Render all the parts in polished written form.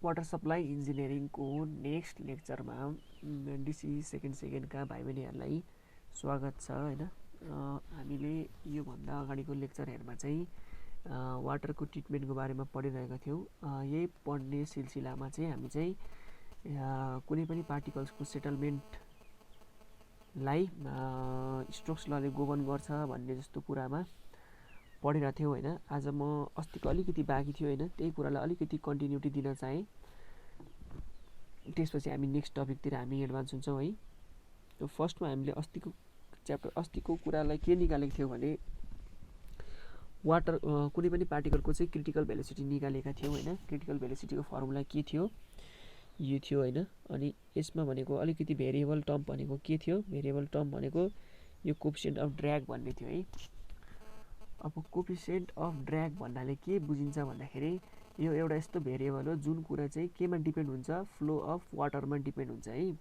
Water supply इन्जिनियरिङको next लेक्चरमा DC सेकेन्डका भाइ बहिनीहरूलाई स्वागत छ हैन। हामीले योभन्दा अगाडिको लेक्चरहरूमा चाहिँ वाटरको ट्रिटमेन्टको बारेमा पढिरहेका थियौँ। यही पढ्ने सिलसिलामा चाहिँ हामी चाहिँ कुनै पनि पार्टिकल्सको सेटलमेन्टलाई स्टोक्स लले गोभर्न गर्छ भन्ने जस्तो कुरामा पढिरहेको थियौँ हैन। आज म अस्तिको अलिकति बाँकी थियो हैन, त्यही कुरालाई अलिकति कन्टिन्युटी दिन चाहेँ। त्यसपछि हामी नेक्स्ट टपिकतिर हामी एडभान्स हुन्छौँ है। त्यो फर्स्टमा हामीले अस्तिको कुरालाई के निकालेको थियौँ भने वाटर कुनै पनि पार्टिकलको चाहिँ क्रिटिकल भेलोसिटी निकालेका थियौँ हैन। क्रिटिकल भेलोसिटीको फर्मुला के थियो, यो थियो हैन। अनि यसमा भनेको अलिकति भेरिएबल टर्म भनेको के थियो, भेरिएबल टर्म भनेको यो कोएफिसिएन्ट अफ ड्र्याग भन्ने थियो है। अब कोएफिसिएन्ट अफ ड्र्याग भन्नाले के बुझिन्छ भन्दाखेरि यो एउटा यस्तो भेरिएबल हो जुन कुरा चाहिँ केमा डिपेन्ड हुन्छ, फ्लो अफ वाटरमा डिपेन्ड हुन्छ है।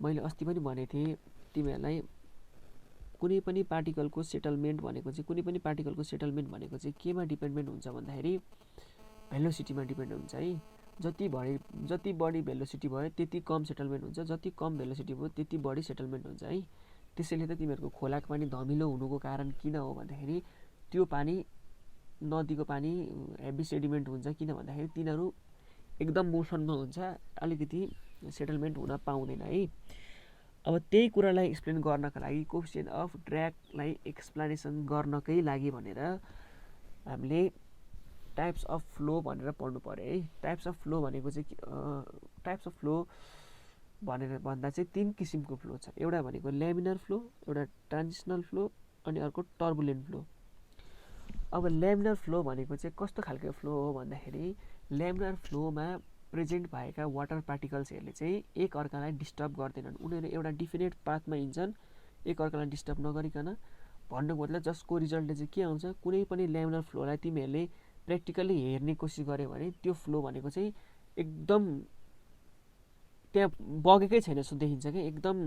मैले अस्ति पनि भनेको थिएँ तिमीहरूलाई कुनै पनि पार्टिकलको सेटलमेन्ट भनेको चाहिँ केमा डिपेन्डेन्ट हुन्छ भन्दाखेरि भेलोसिटीमा डिपेन्ड हुन्छ है। जति बढी भेलोसिटी भयो त्यति कम सेटलमेन्ट हुन्छ, जति कम भेलोसिटी भयो त्यति बढी सेटलमेन्ट हुन्छ है। त्यसैले त तिमीहरूको खोलाको पानी धमिलो हुनुको कारण किन हो भन्दाखेरि त्यो पानी नदीको पानी हेभी सेडिमेन्ट हुन्छ, किन भन्दाखेरि तिनीहरू एकदम मोसनमा हुन्छ, अलिकति सेटलमेन्ट हुन पाउँदैन है। अब त्यही कुरालाई एक्सप्लेन गर्नका लागि कोएफिसिएन्ट अफ ड्र्यागलाई एक्सप्लेनेसन गर्नकै लागि भनेर हामीले टाइप्स अफ फ्लो भनेर पढ्नु पर्यो है। टाइप्स अफ फ्लो भनेको चाहिँ टाइप्स अफ फ्लो भनेर भन्दा चाहिँ 3 किसिमको फ्लो छ। एउटा भनेको ल्यामिनार फ्लो, एउटा ट्रान्जिसनल फ्लो अनि अर्को टर्बुलेन्ट फ्लो। अब ल्यामिनार फ्लो भनेको चाहिँ कस्तो खालको फ्लो हो भन्दाखेरि ल्यामिनार फ्लोमा प्रेजेन्ट भएका वाटर पार्टिकल्सहरूले चाहिँ एक अर्कालाई डिस्टर्ब गर्दैनन्। उनीहरू एउटा डिफिनेट पाथमा हिँड्छन् एक अर्कालाई डिस्टर्ब नगरिकन। भन्नुको मतलब जसको रिजल्टले चाहिँ के आउँछ, कुनै पनि ल्यामिनार फ्लोलाई तिमीहरूले प्र्याक्टिकल्ली हेर्ने कोसिस गर्यो भने त्यो फ्लो भनेको चाहिँ एकदम त्यहाँ बगेकै छैन जस्तो देखिन्छ कि, एकदम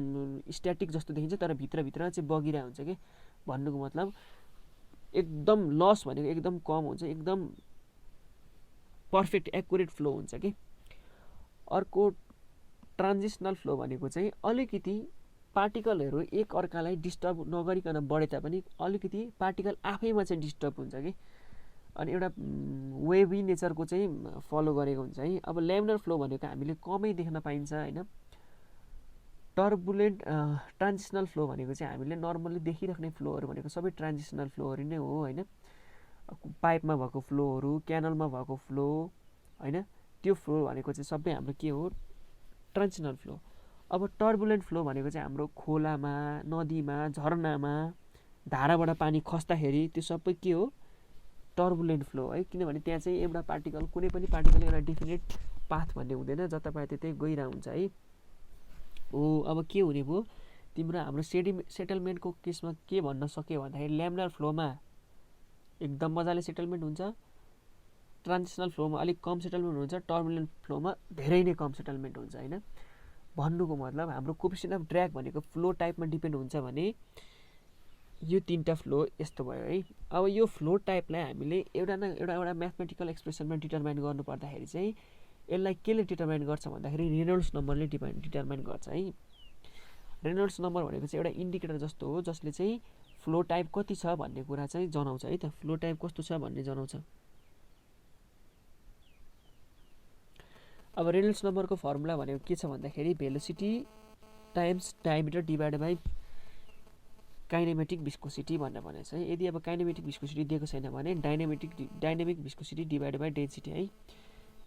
स्ट्याटिक जस्तो देखिन्छ, तर भित्रभित्र चाहिँ बगिरहेको हुन्छ कि। भन्नुको मतलब एकदम लस भनेको एकदम कम हुन्छ, एकदम पर्फेक्ट एक्युरेट फ्लो हुन्छ कि। अर्को ट्रान्जिसनल फ्लो भनेको चाहिँ अलिकति पार्टिकलहरू एक अर्कालाई डिस्टर्ब नगरिकन बढे तापनि अलिकति पार्टिकल आफैमा चाहिँ डिस्टर्ब हुन्छ कि, अनि एउटा वेभी नेचरको चाहिँ फलो गरेको हुन्छ है। अब ल्यामिनार फ्लो भनेको हामीले कमै देख्न पाइन्छ हैन। ट्रान्जिसनल फ्लो भनेको चाहिँ हामीले नर्मल्ली देखिराख्ने फ्लोहरू भनेको सबै ट्रान्जिसनल फ्लोहरू नै हो हैन। पाइपमा भएको फ्लोहरू, क्यानलमा भएको फ्लो हैन, त्यो फ्लो भनेको चाहिँ सबै हाम्रो के हो, ट्रान्जिसनल फ्लो। अब टर्बुलेन्ट फ्लो भनेको चाहिँ हाम्रो खोलामा, नदीमा, झरनामा धाराबाट पानी खस्दाखेरि त्यो सबै के हो, टर्बुलेन्ट फ्लो है। किनभने त्यहाँ चाहिँ एउटा पार्टिकल, कुनै पनि पार्टिकल एउटा डिफिनेट पाथ भन्ने हुँदैन, जता पाए त्यतै गइरहेको हुन्छ है। अब के हुने भयो, तिम्रो हाम्रो सेटलमेन्टको केसमा के भन्न सक्यो भन्दाखेरि ल्यामिनार फ्लोमा एकदम मजाले सेटलमेन्ट हुन्छ, ट्रान्जिसनल फ्लोमा अलिक कम सेटलमेन्ट हुन्छ, टर्बुलेन्ट फ्लोमा धेरै नै कम सेटलमेन्ट हुन्छ हैन। भन्नुको मतलब हाम्रो कोएफिसिएन्ट अफ ड्र्याग भनेको फ्लो टाइपमा डिपेन्ड हुन्छ भने यो 3टा फ्लो यस्तो भयो है। अब यो फ्लो टाइपलाई हामीले एउटा म्याथमेटिकल एक्सप्रेसनमा डिटरमाइन गर्नु पर्दाखेरि चाहिँ यसलाई केले डिटरमाइन गर्छ भन्दाखेरि रेनोल्ड्स नम्बरले डिटरमाइन गर्छ है। रेनोल्ड्स नम्बर भनेको चाहिँ एउटा इन्डिकेटर जस्तो हो जसले चाहिँ फ्लो टाइप कति छ भन्ने कुरा चाहिँ जनाउँछ है त, फ्लो टाइप कस्तो छ भन्ने जनाउँछ। अब रेनोल्ड्स नम्बरको फर्मुला भनेको के छ भन्दाखेरि velocity times diameter divided by kinematic viscosity भनेर भनेको छ है। यदि अब काइनेमेटिक भिस्कोसिटी दिएको छैन भने dynamic viscosity divided by density है।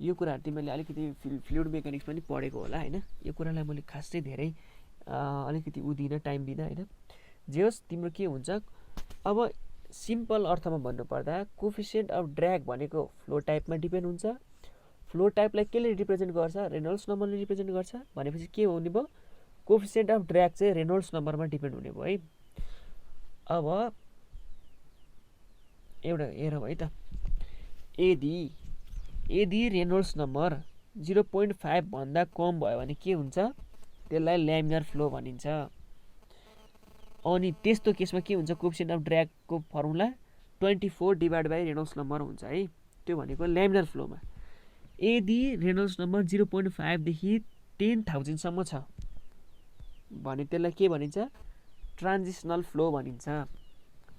यो कुराहरू तिमीले अलिकति फ्लुइड मेकानिक्स पनि पढेको होला हैन। यो कुरालाई मैले खास चाहिँ धेरै अलिकति दिनँ टाइम दिनँ हैन। जे होस् तिम्रो के हुन्छ, अब सिम्पल अर्थमा भन्नुपर्दा कोएफिसिएन्ट अफ ड्र्याग भनेको फ्लो टाइपमा डिपेन्ड हुन्छ। फ्लो टाइपलाई केले रिप्रेजेन्ट गर्छ, रेनोल्ड्स नम्बरले रिप्रेजेन्ट गर्छ भनेपछि के हुने भयो, कोएफिसिएन्ट अफ ड्र्याग चाहिँ रेनोल्ड्स नम्बरमा डिपेन्ड हुने भयो है। अब एउटा हेरौँ है त, यदि रेनोल्ड्स नम्बर 0.5 भन्दा कम भयो भने के हुन्छ, त्यसलाई ल्यामिनार फ्लो भनिन्छ। अनि त्यस्तो केसमा के हुन्छ, कोएफिसिएन्ट अफ ड्र्यागको formula 24 divide by Reynolds number हुन्छ है। त्यो भनेको ल्यामिनार फ्लोमा। यदि रेनल्ड्स नम्बर 0.5 देखि 10,000 छ भने त्यसलाई के भनिन्छ? ट्रान्जिसनल फ्लो भनिन्छ।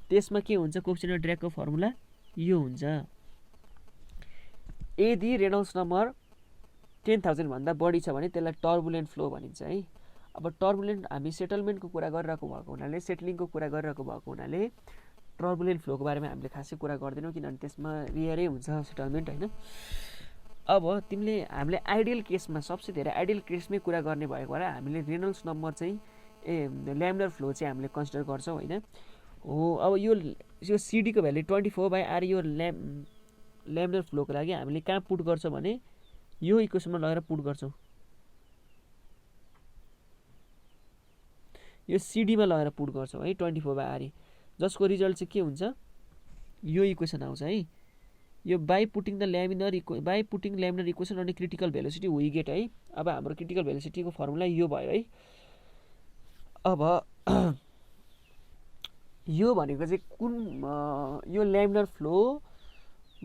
त्यसमा के हुन्छ? कोएफिसिएन्ट अफ ड्र्यागको फर्मुला यो हुन्छ। यदि रेनल्ड्स नम्बर 10,000 भन्दा बढी छ भने त्यसलाई टर्बुलेन्ट फ्लो भनिन्छ है। अब टर्बुलेन्ट हामी सेटलमेन्टको कुरा गरिरहेको भएको हुनाले, सेटलिङको कुरा गरिरहेको भएको हुनाले टर्बुलेन्ट फ्लोको बारेमा हामीले खासै कुरा गर्दैनौँ, किनभने त्यसमा रेयरै हुन्छ सेटलमेन्ट होइन। अब हामीले आइडियल केसमा, सबसे धेरै आइडियल केसमै कुरा गर्ने भएको भएर हामीले रेनल्ड्स नम्बर चाहिँ ल्यामिनार फ्लो चाहिँ हामीले कन्सिडर गर्छौँ होइन। हो, अब यो सिडीको भ्यालु 24/r यो ल्यामिनार फ्लोको लागि हामीले कहाँ पुट गर्छौँ भने यो इक्वेसनमा लगेर पुट गर्छौँ। यो सिडीमा लगेर पुट गर्छौँ है 24/r, जसको रिजल्ट चाहिँ के हुन्छ? यो इक्वेसन आउँछ है। यो बाई पुटिङ ल्यामिनार इक्वेसन अनि क्रिटिकल भेलोसिटी वी गेट है। अब हाम्रो क्रिटिकल भेलोसिटीको फर्मुला यो भयो है। अब यो भनेको चाहिँ कुन यो ल्यामिनार फ्लो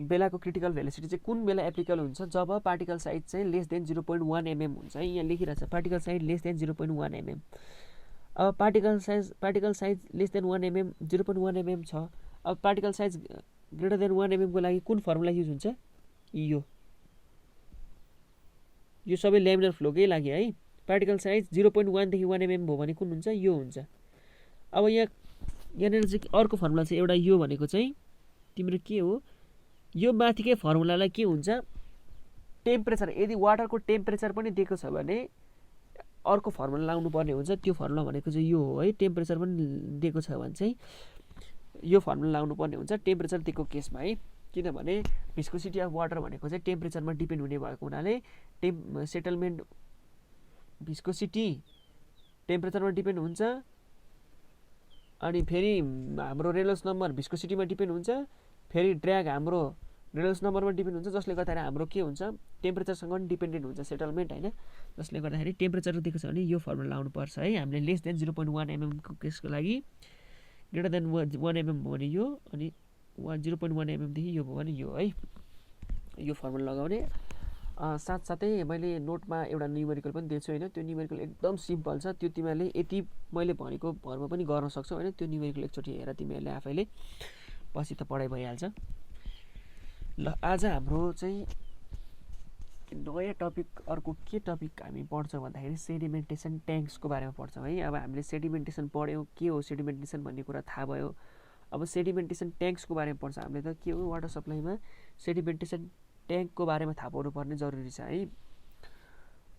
बेलाको क्रिटिकल भेलोसिटी चाहिँ कुन बेला एप्लिकेबल हुन्छ? जब पार्टिकल साइज चाहिँ लेस देन 0.1 mm हुन्छ है। यहाँ लेखिरहेको छ particle size less than 0.1 mm। अब particle size less than 1 mm 0.1 mm छ। अब particle size greater than 1 mm को लागि कुन फर्मुला युज हुन्छ? यो सबै ल्यामिनार फ्लोकै लागि है। पार्टिकल साइज 0.1 देखि 1 mm भयो भने कुन हुन्छ? यो हुन्छ। अब यहाँनिर चाहिँ अर्को फर्मुला चाहिँ एउटा यो भनेको चाहिँ तिम्रो के हो? यो माथिकै फर्मुलालाई के हुन्छ? टेम्परेचर, यदि वाटरको टेम्परेचर पनि दिएको छ भने अर्को फर्मुला लाउनु पर्ने हुन्छ। त्यो फर्मुला भनेको चाहिँ यो हो है। टेम्परेचर पनि दिएको छ भने चाहिँ यो फर्मुला लाउनु पर्ने हुन्छ टेम्परेचर दिएको केसमा है। किनभने भिस्कोसिटी अफ वाटर भनेको चाहिँ टेम्परेचरमा डिपेन्ड हुने भएको हुनाले सेटलमेन्ट भिस्कोसिटी टेम्परेचरमा डिपेन्ड हुन्छ। अनि फेरि हाम्रो रेनल्ड्स नम्बर भिस्कोसिटीमा डिपेन्ड हुन्छ। फेरि ड्र्याग हाम्रो रेनल्ड्स नम्बरमा डिपेन्ड हुन्छ, जसले गर्दाखेरि हाम्रो के हुन्छ? टेम्परेचरसँग पनि डिपेन्डेन्ट हुन्छ सेटलमेन्ट होइन। जसले गर्दाखेरि टेम्परेचर दिएको छ भने यो फर्मुला लाउनु पर्छ है हामीले। लेस देन 0.1 mm को केसको लागि, ग्रेटर देन 1 mm भयो भने यो, अनि 0.1 mm देखि यो भयो भने यो है। यो फर्मुला लगाउने साथसाथै मैले नोटमा एउटा न्युमेरिकल पनि दिएको छु होइन। त्यो न्युमेरिकल एकदम सिम्पल छ। त्यो तिमीहरूले यति मैले भनेको भरमा पनि गर्न सक्छौ होइन। त्यो न्युमेरिकल एकचोटि हेर तिमीहरूले आफैले, पछि त पढाइ भइहाल्छ। ल, आज हाम्रो चाहिँ नयाँ टपिक अर्को के टपिक हामी पढ्छौँ भन्दाखेरि सेडिमेन्टेसन ट्याङ्क्सको बारेमा पढ्छौँ है। अब हामीले सेडिमेन्टेसन पढ्यौँ, के हो सेडिमेन्टेसन भन्ने कुरा थाहा भयो। अब सेडिमेन्टेसन ट्याङ्क्सको बारेमा पढ्छ हामीले त के हो? वाटर सप्लाईमा सेडिमेन्टेसन ट्याङ्कको बारेमा थाहा पाउनुपर्ने जरुरी छ है।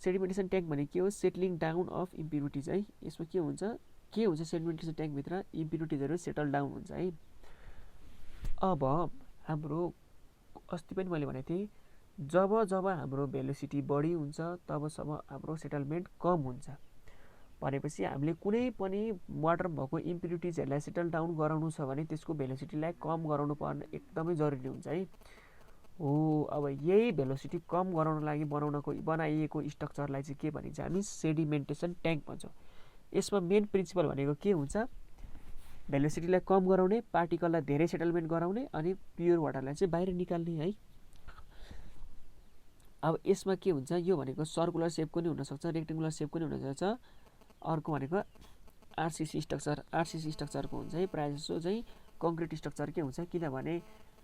सेडिमेन्टेसन ट्याङ्क भने के हो? सेटलिङ डाउन अफ इम्प्युरिटिज है। यसमा के हुन्छ सेडिमेन्टेसन ट्याङ्कभित्र इम्प्युरिटिजहरू सेटल डाउन हुन्छ है। अब हाम्रो अस्ति पनि मैले भनेको थिएँ, जब हाम्रो भेलोसिटी बढी हुन्छ तब हाम्रो सेटलमेन्ट कम हुन्छ। भनेपछि हामीले कुनै पनि वाटरमा भएको इम्प्युरिटिजहरूलाई सेटल डाउन गराउनु छ भने त्यसको भेलोसिटीलाई कम गराउनु पर्ने एकदमै जरुरी हुन्छ है। हो, अब यही भेलोसिटी कम गराउन लागि बनाइएको स्ट्रक्चरलाई चाहिँ के भनिन्छ? हामी सेडिमेन्टेसन ट्याङ्क भन्छौँ। यसमा मेन प्रिन्सिपल भनेको के हुन्छ? भेलोसिटीलाई कम गराउने, पार्टिकललाई धेरै सेटलमेन्ट गराउने, अनि प्योर वाटरलाई चाहिँ बाहिर निकाल्ने है। अब यसमा के हुन्छ? यो भनेको सर्कुलर सेपको नि हुनसक्छ, रेक्टेङ्गुलर सेपको नि हुनसक्छ। अर्को भनेको आरसिसी स्ट्रक्चरको हुन्छ है। प्रायः जसो चाहिँ कङ्क्रिट स्ट्रक्चरकै हुन्छ, किनभने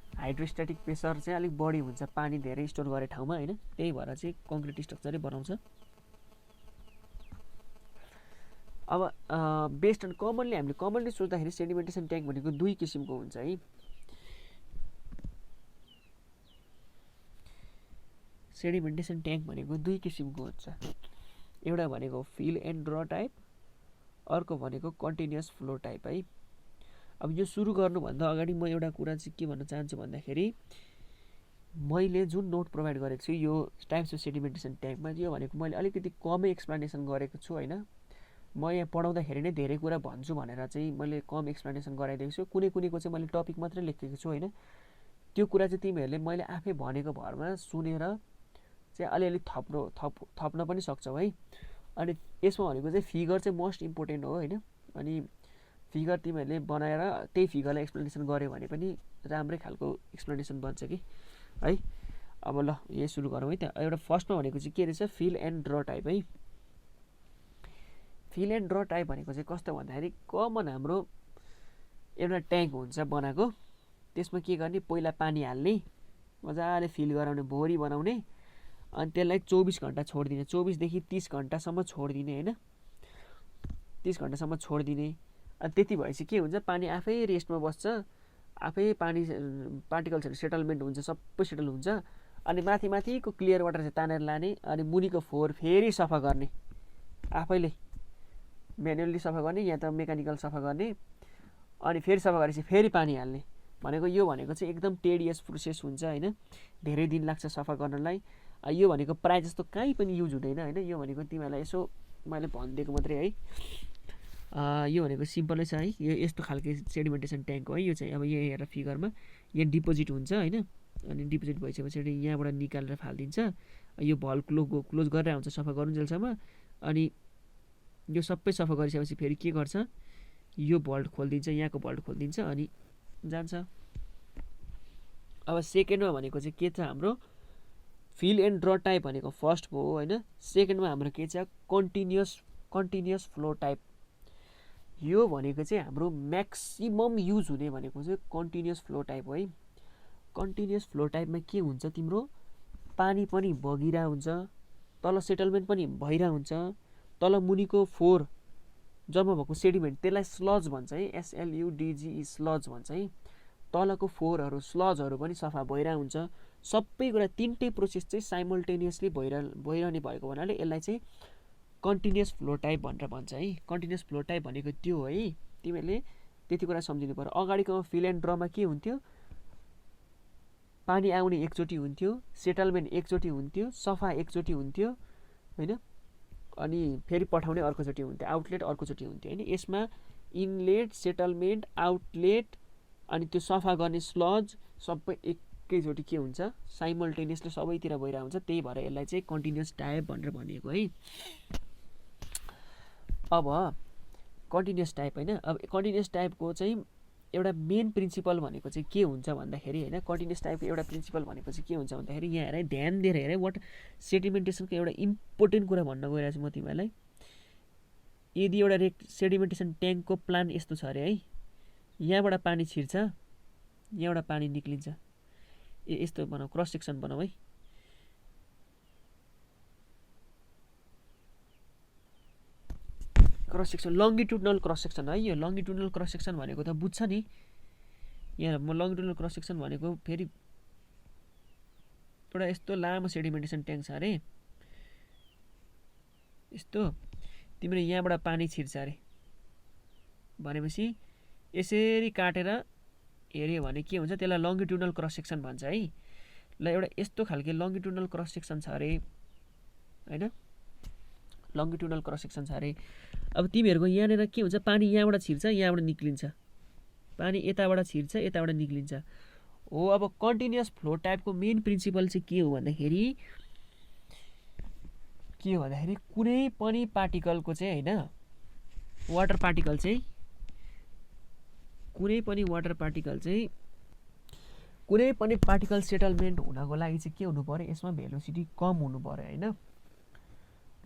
हाइड्रोस्ट्याटिक प्रेसर चाहिँ अलिक बढी हुन्छ पानी धेरै स्टोर गरे ठाउँमा होइन। त्यही भएर चाहिँ कङ्क्रिट स्ट्रक्चरै बनाउँछ। अब बेस्ड अन हामीले कमनली सोच्दाखेरि सेडिमेन्टेसन ट्याङ्क भनेको दुई किसिमको हुन्छ है। सेडिमेन्टेसन ट्याङ्क भनेको दुई किसिमको हुन्छ। एउटा भनेको फिल एन्ड ड्र टाइप, अर्को भनेको कन्टिन्युअस फ्लो टाइप है। अब यो सुरु गर्नुभन्दा अगाडि म एउटा कुरा चाहिँ के भन्न चाहन्छु भन्दाखेरि, मैले जुन नोट प्रोभाइड गरेको छु यो टाइप्स अफ सेडिमेन्टेसन ट्याङ्कमा, यो भनेको मैले अलिकति कमै एक्सप्लेनेसन गरेको छु होइन। म यहाँ पढाउँदाखेरि नै धेरै कुरा भन्छु भनेर चाहिँ मैले कम एक्सप्लेनेसन गराइदिएको छु। कुनैको चाहिँ मैले टपिक मात्रै लेखेको छु होइन। त्यो कुरा चाहिँ तिमीहरूले मैले आफै भनेको भरमा सुनेर चाहिँ अलिअलि थप्न पनि सक्छौ है। अनि यसमा भनेको चाहिँ फिगर चाहिँ मोस्ट इम्पोर्टेन्ट हो होइन। अनि फिगर तिमीहरूले बनाएर त्यही फिगरलाई एक्सप्लेनेसन गर्यो भने पनि राम्रै खालको एक्सप्लेनेसन बन्छ कि है। अब ल यही सुरु गरौँ है त। एउटा फर्स्टमा भनेको चाहिँ के रहेछ, फिल एन्ड ड्र टाइप है। फिल एन्ड ड्र टाइप भनेको चाहिँ कस्तो भन्दाखेरि कमन हाम्रो एउटा ट्याङ्क हुन्छ बनाएको, त्यसमा के गर्ने, पहिला पानी हाल्ने, मजाले फिल गराउने, भोरी बनाउने, अनि त्यसलाई 24 घन्टा छोडिदिने, 24 देखि 30 घन्टासम्म छोडिदिने होइन, 30 घन्टासम्म छोडिदिने। अनि त्यति भएपछि के हुन्छ, पानी आफै रेस्टमा बस्छ, आफै पानी पार्टिकल्सहरू सेटलमेन्ट हुन्छ, सबै सेटल हुन्छ। अनि माथिको क्लियर वाटर चाहिँ तानेर लाने, अनि मुनिको फोहोर फेरि सफा गर्ने, आफैले म्यानुअली सफा गर्ने या त मेकानिकल सफा गर्ने, अनि फेरि सफा गरेपछि फेरि पानी हाल्ने। भनेको यो भनेको चाहिँ एकदम टेडियस प्रोसेस हुन्छ होइन, धेरै दिन लाग्छ सफा गर्नलाई। यो भनेको प्रायः जस्तो कहीँ पनि युज हुँदैन होइन, यो भनेको तिमीहरूलाई यसो मैले भनिदिएको मात्रै है। यो भनेको सिम्पलै छ है, यो यस्तो खालको सेडिमेन्टेसन ट्याङ्क हो है। यो चाहिँ अब यहाँ हेरेर फिगरमा यहाँ डिपोजिट हुन्छ होइन, अनि डिपोजिट भइसकेपछि यहाँबाट निकालेर फालिदिन्छ। यो भल क्लोज गरेर आउँछ सफा गरुन्जेलसम्म। अनि यो सबै सफा गरिसकेपछि फेरि के गर्छ, यो भल्ट खोलिदिन्छ, यहाँको भल्ट खोलिदिन्छ, अनि जान्छ। अब सेकेन्डमा भनेको चाहिँ के छ हाम्रो, फिल एन्ड ड्र टाइप भनेको फर्स्ट भयो होइन। सेकेन्डमा हाम्रो के छ, कन्टिन्युअस फ्लो टाइप। यो भनेको चाहिँ हाम्रो म्याक्सिमम युज हुने भनेको चाहिँ कन्टिन्युअस फ्लो टाइप हो है। कन्टिन्युअस फ्लो टाइपमा के हुन्छ, तिम्रो पानी पनि बगिरहेको हुन्छ, तल सेटलमेन्ट पनि भइरहेको हुन्छ, तल मुनिको फोहोर जम्मा भएको सेडिमेन्ट त्यसलाई स्लज भन्छ है, SLUDGE स्लज भन्छ है। तलको फोहोरहरू स्लजहरू पनि सफा भइरहेको हुन्छ, सबै कुरा तिनटै प्रोसेस चाहिँ साइमल्टेनियसली भइरहने भएको हुनाले यसलाई चाहिँ कन्टिन्युअस फ्लो टाइप भनेर भन्छ है। कन्टिन्युअस फ्लो टाइप भनेको त्यो है, तिमीहरूले त्यति कुरा सम्झिनु पर्यो। अगाडिको फिल एन्ड ड्रमा के हुन्थ्यो, पानी आउने एकचोटि हुन्थ्यो, सेटलमेन्ट एकचोटि हुन्थ्यो, सफा एकचोटि हुन्थ्यो होइन, अनि फेरि पठाउने अर्कोचोटि हुन्थ्यो, आउटलेट अर्कोचोटि हुन्थ्यो होइन। यसमा इनलेट, सेटलमेन्ट, आउटलेट, अनि त्यो सफा गर्ने स्लज सबै एकैचोटि के हुन्छ, साइमल्टेनियसली सबैतिर भइरहेको हुन्छ। त्यही भएर यसलाई चाहिँ कन्टिन्युअस टाइप भनेर भनिएको है। अब कन्टिन्युअस टाइप होइन, अब कन्टिन्युअस टाइपको चाहिँ एउटा मेन प्रिन्सिपल भनेको चाहिँ के हुन्छ भन्दाखेरि होइन, कन्टिन्युअस टाइपको एउटा प्रिन्सिपल भनेको चाहिँ के हुन्छ भन्दाखेरि, यहाँ हेर ध्यान दिएर हेर, वाट सेडिमेन्टेसनको एउटा इम्पोर्टेन्ट कुरा भन्न गइरहेको छु म तिमीहरूलाई। यदि एउटा सेडिमेन्टेसन ट्याङ्कको प्लान यस्तो छ अरे है, यहाँबाट पानी छिर्छ, यहाँबाट पानी निक्लिन्छ, यस्तो बनाऊ, क्रस सेक्सन बनाऊ है। Cross section longitudinal cross section है। यो लङ्गिट्युडनल क्रस सेक्सन भनेको त बुझ्छ नि, यहाँ म लङ्गिट्युडनल क्रस सेक्सन भनेको फेरि एउटा यस्तो लामो सेडिमेन्टेसन ट्याङ्क छ अरे, यस्तो तिम्रो यहाँबाट पानी छिर्छ अरे भनेपछि यसरी काटेर हेऱ्यो भने के हुन्छ, त्यसलाई लङ्गिट्युडनल क्रस सेक्सन भन्छ है। ल एउटा यस्तो खालको लङ्गिट्युडनल क्रस सेक्सन छ अरे होइन, लङ्गिट्युडनल क्रस सेक्सन छ अरे। अब तिमीहरूको यहाँनिर के हुन्छ, पानी यहाँबाट छिर्छ, यहाँबाट निक्लिन्छ, पानी यताबाट छिर्छ, यताबाट निक्लिन्छ हो। अब कन्टिन्युअस फ्लो टाइपको मेन प्रिन्सिपल चाहिँ के हो भन्दाखेरि, कुनै पनि पार्टिकलको चाहिँ होइन, वाटर पार्टिकल चाहिँ कुनै पनि पार्टिकल सेटलमेन्ट हुनको लागि चाहिँ के हुनु पर्यो, यसमा भेलोसिटी कम हुनु पर्यो होइन।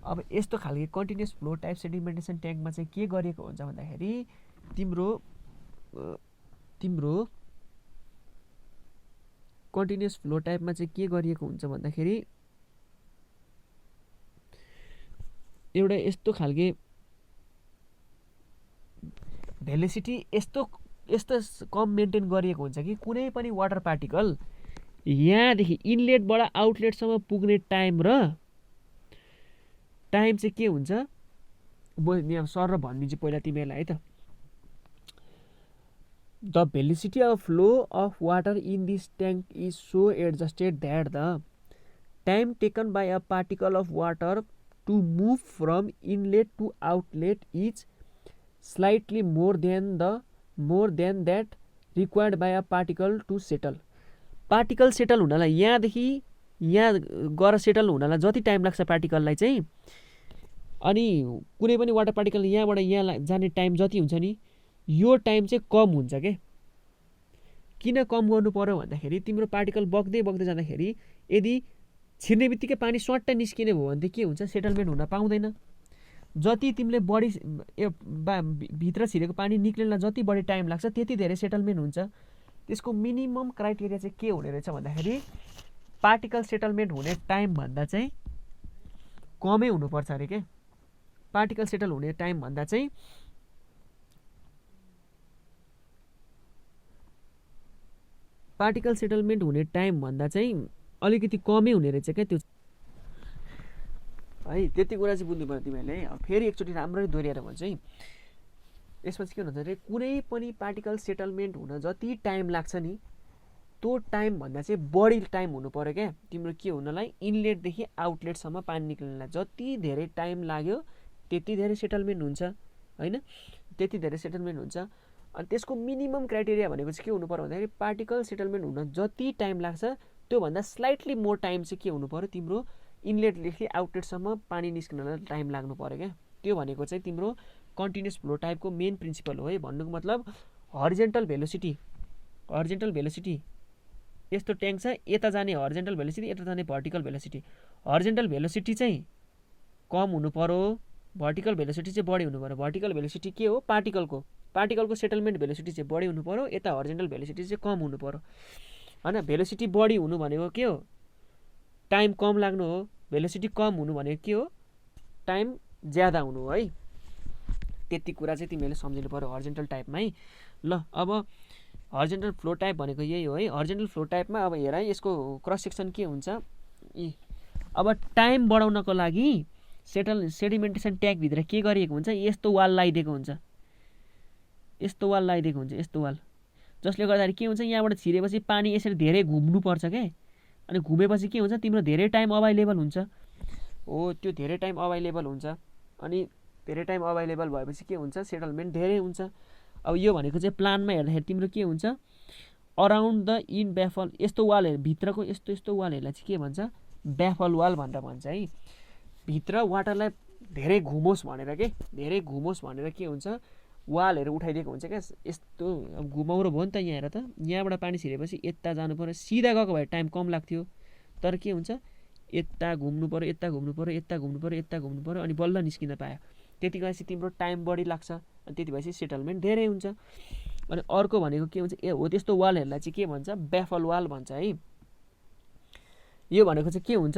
अब यस्तो खालको कन्टिन्युअस फ्लो टाइप सेडिमेन्टेसन ट्याङ्कमा चाहिँ के गरिएको हुन्छ भन्दाखेरि, तिम्रो कन्टिन्युअस फ्लो टाइपमा चाहिँ के गरिएको हुन्छ भन्दाखेरि, एउटा यस्तो खालके भेलोसिटी यस्तो कम मेन्टेन गरिएको हुन्छ कि कुनै पनि वाटर पार्टिकल यहाँदेखि इनलेटबाट आउटलेटसम्म पुग्ने टाइम चाहिँ के हुन्छ, म यहाँ सर भनिदिन्छु पहिला तिमीहरूलाई है त। The velocity of flow of water in this tank is so adjusted that the time taken by a particle of water to move from inlet to outlet is slightly more than that required by a particle to settle. Particle settle हुनलाई यहाँदेखि यहाँ गएर settle हुनलाई जति time लाग्छ पार्टिकललाई चाहिँ, अनि कुनै पनि वाटर पार्टिकल यहाँबाट यहाँ जाने टाइम जति हुन्छ नि, यो टाइम चाहिँ कम हुन्छ के। किन कम गर्नु पर्यो भन्दाखेरि, तिम्रो पार्टिकल बग्दै जाँदाखेरि यदि छिर्ने बित्तिकै पानी स्वाट्टै निस्किने भयो भने त के हुन्छ, सेटलमेन्ट हुन पाउँदैन। जति तिमीले बढी भित्र छिरेको पानी निक्लिनलाई जति बढी टाइम लाग्छ त्यति धेरै सेटलमेन्ट हुन्छ। त्यसको मिनिमम क्राइटेरिया चाहिँ के हुने रहेछ भन्दाखेरि पार्टिकल सेटलमेन्ट हुने टाइमभन्दा चाहिँ कमै हुनुपर्छ अरे के। पार्टिकल सेटल हुने टाइमभन्दा चाहिँ पार्टिकल सेटलमेन्ट हुने टाइमभन्दा चाहिँ अलिकति कमै हुने रहेछ क्या त्यो है। त्यति कुरा चाहिँ बुझ्नु पर्यो तिमीहरूले है। फेरि एकचोटि राम्ररी दोहोऱ्याएर भन्छु है। यसमा चाहिँ के हुन्छ भने कुनै पनि पार्टिकल सेटलमेन्ट हुन जति टाइम लाग्छ नि त्यो टाइमभन्दा चाहिँ बढी टाइम हुनु पऱ्यो क्या तिम्रो के हुनलाई, इनलेटदेखि आउटलेटसम्म पानी निक्लिनलाई। जति धेरै टाइम लाग्यो त्यति धेरै सेटलमेन्ट हुन्छ होइन, त्यति धेरै सेटलमेन्ट हुन्छ। अनि त्यसको मिनिमम क्राइटेरिया भनेको चाहिँ के हुनु पऱ्यो भन्दाखेरि पार्टिकल सेटलमेन्ट हुन जति टाइम लाग्छ त्योभन्दा स्लाइटली मोर टाइम चाहिँ के हुनु पऱ्यो, तिम्रो इनलेटदेखि आउटलेटसम्म पानी निस्किनलाई टाइम लाग्नु पऱ्यो क्या। त्यो भनेको चाहिँ तिम्रो कन्टिन्युस फ्लो टाइपको मेन प्रिन्सिपल हो है। भन्नुको मतलब हरिजेन्टल भेलोसिटी यस्तो ट्याङ्क छ, यता जाने हरिजेन्टल भेलोसिटी, यता जाने भर्टिकल भेलोसिटी। हरिजेन्टल भेलोसिटी चाहिँ कम हुनु पऱ्यो, भर्टिकल भेलोसिटी चाहिँ बढी हुनु पऱ्यो। भर्टिकल भेलोसिटी के हो, पार्टिकलको सेटलमेन्ट भेलोसिटी चाहिँ बढी हुनु पऱ्यो, यता हरिजेन्टल भेलोसिटी चाहिँ कम हुनु पऱ्यो होइन। भेलोसिटी बढी हुनु भनेको के हो, टाइम कम लाग्नु हो। भेलोसिटी कम हुनु भनेको के हो, टाइम ज्यादा हुनु हो है। त्यति कुरा चाहिँ तिमीहरूले सम्झिनु पऱ्यो हरिजेन्टल टाइपमा है। ल अब हरिजेन्टल फ्लो टाइप भनेको यही हो है। हरिजेन्टल फ्लो टाइपमा अब हेर है, यसको क्रस सेक्सन के हुन्छ। अब टाइम बढाउनको लागि सेडिमेन्टेसन ट्याङ्कभित्र के गरिएको हुन्छ, यस्तो वाल लगाइदिएको हुन्छ, यस्तो वाल, जसले गर्दाखेरि के हुन्छ, यहाँबाट छिरेपछि पानी यसरी धेरै घुम्नुपर्छ क्या। अनि घुमेपछि के हुन्छ, तिम्रो धेरै टाइम अभाइलेबल हुन्छ हो। त्यो धेरै टाइम अभाइलेबल हुन्छ। अनि धेरै टाइम अभाइलेबल भएपछि के हुन्छ, सेटलमेन्ट धेरै हुन्छ। अब यो भनेको चाहिँ प्लानमा हेर्दाखेरि तिम्रो के हुन्छ, अराउन्ड द इन ब्याफल, यस्तो वालहरू भित्रको यस्तो वालहरूलाई चाहिँ के भन्छ, ब्याफल वाल भनेर भन्छ है। भित्र वाटरलाई धेरै घुमोस् भनेर के हुन्छ, वालहरू उठाइदिएको हुन्छ क्या। यस्तो घुमाउरो भयो नि त। यहाँ हेर त, यहाँबाट पानी छिरेपछि यता जानु पऱ्यो, सिधा गएको भए टाइम कम लाग्थ्यो। तर के हुन्छ, यता घुम्नु पऱ्यो अनि बल्ल निस्किन पायो। त्यति भएपछि तिम्रो टाइम बढी लाग्छ, अनि त्यति भएपछि सेटलमेन्ट धेरै हुन्छ। अनि अर्को भनेको के हुन्छ, हो त्यस्तो वालहरूलाई चाहिँ के भन्छ, ब्याफल वाल भन्छ है। यो भनेको चाहिँ के हुन्छ,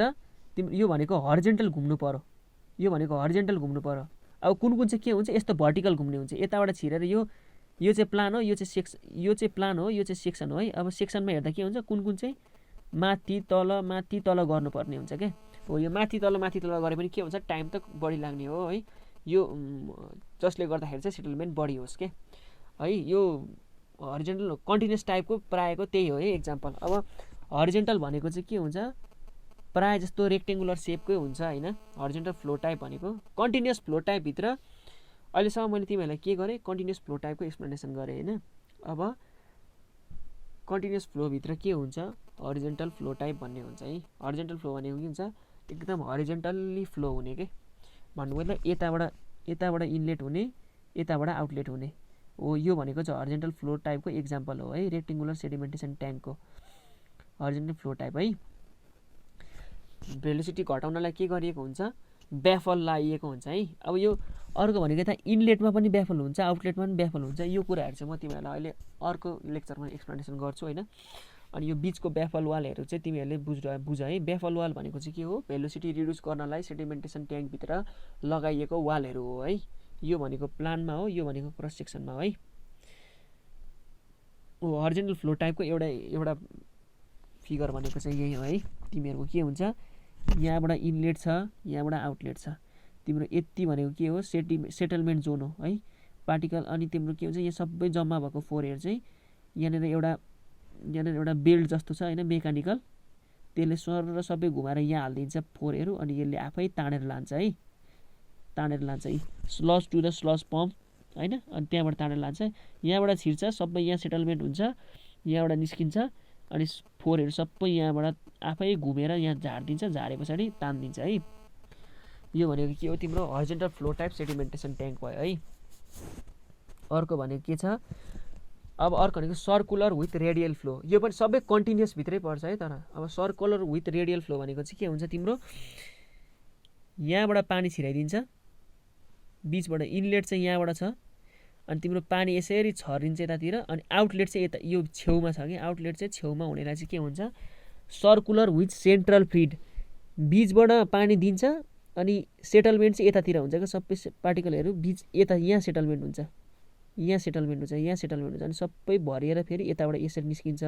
तिम्रो यो भनेको हरिजेन्टल घुम्नु पऱ्यो। अब कुन चाहिँ के हुन्छ, यस्तो भर्टिकल घुम्ने हुन्छ। यताबाट छिरेर यो चाहिँ प्लान हो, यो चाहिँ प्लान हो, यो चाहिँ सेक्सन हो है। अब सेक्सनमा हेर्दा के हुन्छ, कुन चाहिँ माथि तल गर्नुपर्ने हुन्छ क्या। हो यो माथि तल गरे पनि के हुन्छ, टाइम त बढी लाग्ने हो है। यो जसले गर्दाखेरि चाहिँ सेटलमेन्ट बढी होस् क्या है। यो हरिजेन्टल कन्टिन्युस टाइपको प्रायःको त्यही हो है एक्जाम्पल। अब हरिजेन्टल भनेको चाहिँ के हुन्छ, प्रायः जस्तो रेक्टेङ्गुलर सेपकै हुन्छ होइन। हरिजेन्टल फ्लो टाइप भनेको कन्टिन्युस फ्लो टाइपभित्र अहिलेसम्म मैले तिमीहरूलाई के गरेँ, कन्टिन्युस फ्लो टाइपको एक्सप्लेनेसन गरेँ होइन। अब कन्टिन्युस फ्लोभित्र के हुन्छ, हरिजेन्टल फ्लो टाइप भन्ने हुन्छ है। हरिजेन्टल फ्लो भनेको के हुन्छ, एकदम हरिजेन्टल्ली फ्लो हुने के भन्नु मतलब यताबाट इनलेट हुने, यताबाट आउटलेट हुने हो। यो भनेको चाहिँ हरिजेन्टल फ्लो टाइपको एक्जाम्पल हो है, रेक्टेङ्गुलर सेडिमेन्टेसन ट्याङ्कको हरिजेन्टल फ्लो टाइप है। भेलोसिटी घटाउनलाई के गरिएको हुन्छ, ब्याफल लगाइएको हुन्छ है। अब यो अर्को भनेको यता इनलेटमा पनि ब्याफल हुन्छ, आउटलेटमा पनि ब्याफल हुन्छ। यो कुराहरू चाहिँ म तिमीहरूलाई अहिले अर्को लेक्चरमा एक्सप्लेनेसन गर्छु होइन। अनि यो बिचको ब्याफल वालहरू चाहिँ तिमीहरूले बुझ है। ब्याफल वाल भनेको चाहिँ के हो, भेलोसिटी रिड्युस गर्नलाई सेडिमेन्टेसन ट्याङ्कभित्र लगाइएको वालहरू हो है। यो भनेको प्लानमा हो, यो भनेको क्रस सेक्सनमा हो है। हरिजेन्टल फ्लो टाइपको एउटा फिगर भनेको चाहिँ यही हो है। तिमीहरूको के हुन्छ, यहाँबाट इनलेट छ, यहाँबाट आउटलेट छ। तिम्रो यति भनेको के हो, सेटलमेन्ट जोन हो है, पार्टिकल। अनि तिम्रो के हुन्छ, यहाँ सबै जम्मा भएको फोरहरू चाहिँ यहाँनिर एउटा बेल्ट जस्तो छ होइन, मेकानिकल। त्यसले सर सबै घुमाएर यहाँ हालिदिन्छ फोरहरू, अनि यसले आफै तानेर लान्छ है। Sludge to the sludge pump होइन। अनि त्यहाँबाट तानेर लान्छ, यहाँबाट छिर्छ, सबै यहाँ सेटलमेन्ट हुन्छ, यहाँबाट निस्किन्छ, अनि फोरहरू सबै यहाँबाट आफै घुमेर यहाँ झारिदिन्छ, झारे पछाडि तानिदिन्छ है। यो भनेको के हो, तिम्रो horizontal flow type sedimentation tank भयो है। अर्को भनेको के छ, अब अर्को भनेको सर्कुलर विथ रेडियल फ्लो, यो पनि सबै कन्टिन्युस भित्रै पर्छ है। तर अब सर्कुलर विथ रेडियल फ्लो भनेको चाहिँ के हुन्छ तिम्रो, यहाँबाट पानी छिराइदिन्छ, बिचबाट इनलेट चाहिँ यहाँबाट छ, अनि तिम्रो पानी यसरी छरिन्छ यतातिर, अनि आउटलेट चाहिँ यता यो छेउमा छ कि आउटलेट चाहिँ छेउमा हुनेलाई चाहिँ के हुन्छ सर्कुलर विथ सेन्ट्रल फिड, बिचबाट पानी दिन्छ अनि सेटलमेन्ट चाहिँ यतातिर हुन्छ क्या, सबै पार्टिकलहरू बिच यता यहाँ सेटलमेन्ट हुन्छ, यहाँ सेटलमेन्ट हुन्छ, यहाँ सेटलमेन्ट हुन्छ, अनि सबै भरिएर फेरि यताबाट यसरी निस्किन्छ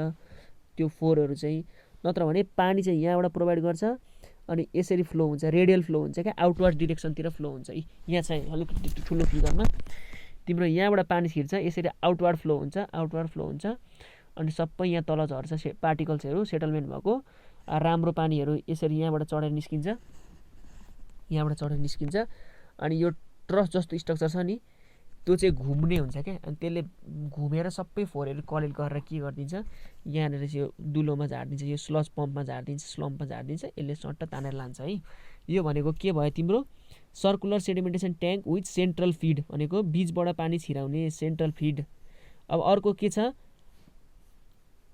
त्यो फोरहरू चाहिँ। नत्र भने पानी चाहिँ यहाँबाट प्रोभाइड गर्छ अनि यसरी फ्लो हुन्छ, रेडियल फ्लो हुन्छ क्या, आउटवर्ड डिरेक्सनतिर फ्लो हुन्छ। यहाँ चाहिँ अलिकति ठुलो फिगरमा तिम्रो यहाँबाट पानी छिर्छ, यसरी आउटवर्ड फ्लो हुन्छ, आउटवर्ड फ्लो हुन्छ, अनि सबै यहाँ तल झर्छ पार्टिकल्सहरू सेटलमेन्ट भएको। राम्रो पानीहरू यसरी यहाँबाट चढेर निस्किन्छ, यहाँबाट चढेर निस्किन्छ, अनि यो ट्रस जस्तो स्ट्रक्चर छ नि त्यो चाहिँ घुम्ने हुन्छ क्या, अनि त्यसले घुमेर सबै फोरहरू कलेक्ट गरेर के गरिदिन्छ यहाँनिर चाहिँ यो दुलोमा झारिदिन्छ, यो स्लज पम्पमा झारिदिन्छ, स्लम्पमा झारिदिन्छ, यसले सट्ट तानेर लान्छ है। यो भनेको के भयो तिम्रो circular sedimentation tank with central feed भनेको बिचबाट पानी छिराउने सेन्ट्रल फिड। अब अर्को के छ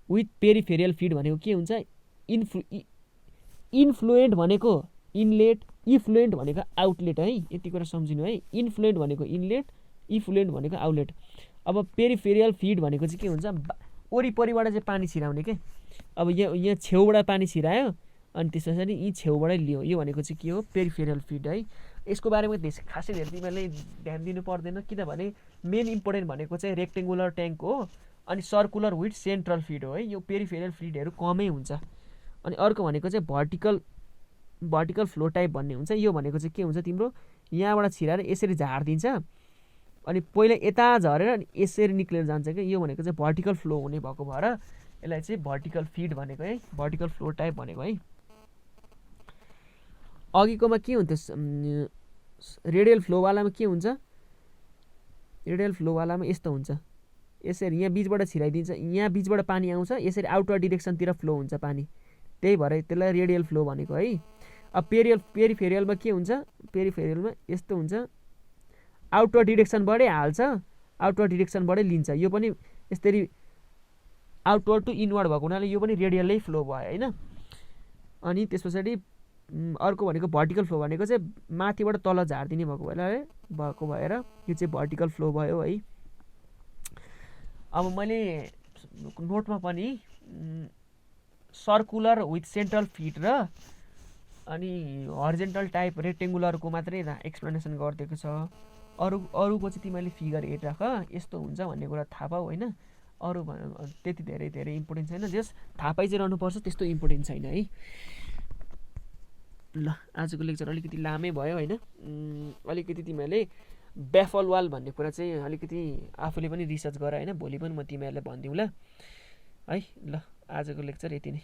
विथ पेरिफेरियल फिड भनेको के हुन्छ इन्फ्लुएन्ट भनेको इनलेट, इफ्लुएन्ट भनेको आउटलेट है, यति कुरा सम्झिनु है। इन्फ्लुएन्ट भनेको इनलेट, इफ्लुएन्ट भनेको आउटलेट। अब पेरिफेरियल फिड भनेको चाहिँ के हुन्छ वरिपरिबाट चाहिँ पानी छिराउने के। अब यहाँ छेउबाट पानी छिरायो अनि त्यसपछि यी छेउबाटै लियो, यो भनेको चाहिँ के हो पेरिफेरियल फिड है। यसको बारेमा खासै धेरै तिमीहरूले ध्यान दिनु पर्दैन, किनभने मेन इम्पोर्टेन्ट भनेको चाहिँ रेक्टेङ्गुलर ट्याङ्क हो अनि सर्कुलर विथ सेन्ट्रल फिड हो है। यो पेरिफेरियल फिडहरू कमै हुन्छ। अनि अर्को भनेको चाहिँ भर्टिकल फ्लो टाइप भन्ने हुन्छ। यो भनेको चाहिँ के हुन्छ तिम्रो यहाँबाट छिराएर यसरी झारिदिन्छ अनि पहिला यता झरेर अनि यसरी निक्लेर जान्छ क्या, यो भनेको चाहिँ भर्टिकल फ्लो हुने भएको भएर यसलाई चाहिँ भर्टिकल फिड भनेको है, भर्टिकल फ्लो टाइप भनेको है। अघिकोमा के हुन्थ्यो रेडियल फ्लोवालामा के हुन्छ, रेडियल फ्लोवालामा यस्तो हुन्छ, यसरी यहाँ बिचबाट छिराइदिन्छ, यहाँ बिचबाट पानी आउँछ, यसरी आउटवर्ड डिरेक्सनतिर फ्लो हुन्छ पानी, त्यही भएर त्यसलाई रेडियल फ्लो भनेको है। अब पेरिफेरियलमा के हुन्छ, पेरिफेरियलमा यस्तो हुन्छ, आउटवर्ड डिरेक्सनबाटै हाल्छ, आउटवर्ड डिरेक्सनबाटै लिन्छ, यो पनि यसरी आउटवर्ड टु इनवर्ड भएको हुनाले यो पनि रेडियलै फ्लो भयो होइन। अनि त्यस पछाडि अर्को भनेको भर्टिकल फ्लो भनेको चाहिँ माथिबाट तल झारिदिने भएको भएर यो चाहिँ भर्टिकल फ्लो भयो है। अब मैले नोटमा पनि सर्कुलर विथ सेन्ट्रल फिड र अनि हर्जेन्टल टाइप रेक्टेङ्गुलरको मात्रै एक्सप्लेनेसन गरिदिएको छ। अरूको चाहिँ तिमीले फिगर हेरिराख, यस्तो हुन्छ भन्ने कुरा थाहा पाऊ होइन। अरू त्यति धेरै इम्पोर्टेन्ट छैन, जस थाहा पाइ चाहिँ रहनुपर्छ, त्यस्तो इम्पोर्टेन्ट छैन है। ल आजको लेक्चर अलिकति लामै भयो होइन। अलिकति तिमीहरूले ब्याफल वाल भन्ने कुरा चाहिँ अलिकति आफूले पनि रिसर्च गर होइन, भोलि पनि म तिमीहरूलाई भनिदिउँला है। ल आजको लेक्चर यति नै।